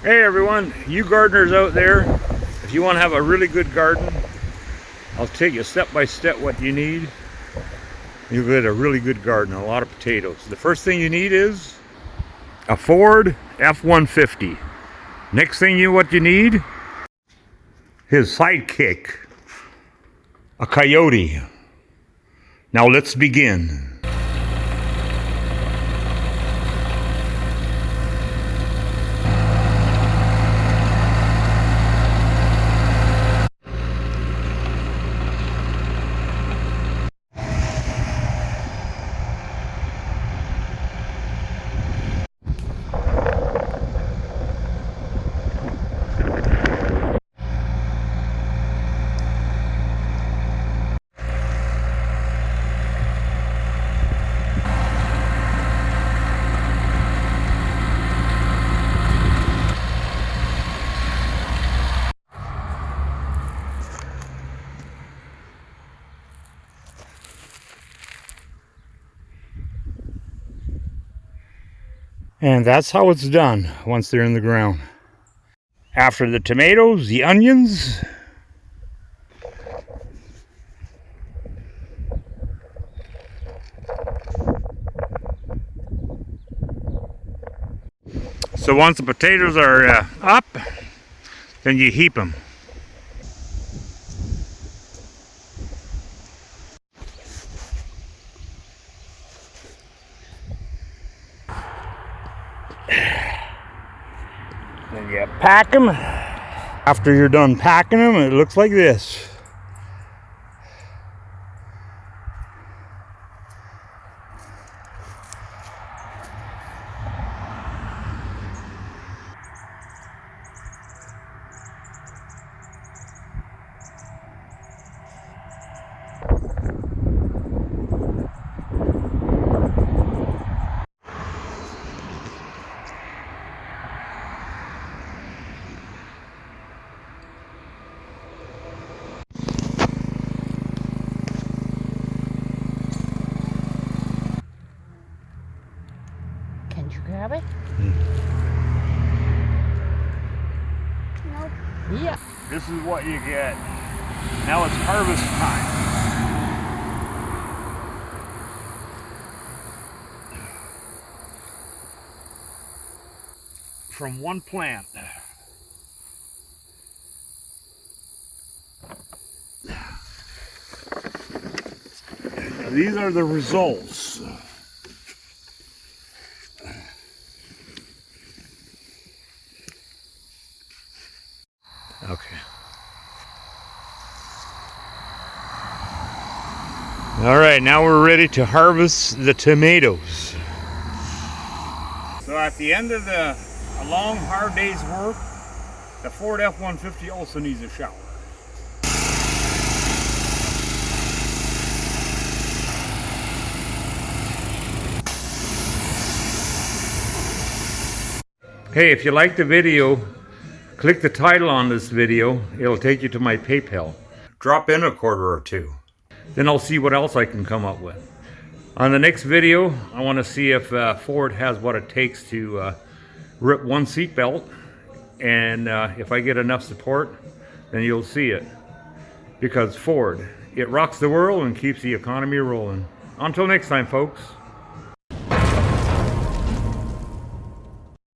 Hey everyone, you gardeners out there, if you want to have a really good garden, I'll take you step by step what you need. You'll get a really good garden, a lot of potatoes. The first thing you need is a Ford F-150. Next thing what you need, his sidekick, a Coyote. Now let's begin. And that's how it's done once they're in the ground. After the tomatoes, the onions. So once the potatoes are up, then you heap them. Then you pack them. After you're done packing them, it looks like this. Can you grab it? Nope. Yeah. This is what you get. Now it's harvest time. From one plant. These are the results. Okay. All right, now we're ready to harvest the tomatoes. So at the end of a long, hard day's work, the Ford F-150 also needs a shower. Hey, if you like the video, click the title on this video. It'll take you to my PayPal. Drop in a quarter or two. Then I'll see what else I can come up with. On the next video, I want to see if Ford has what it takes to rip one seat belt. And if I get enough support, then you'll see it. Because Ford, it rocks the world and keeps the economy rolling. Until next time, folks.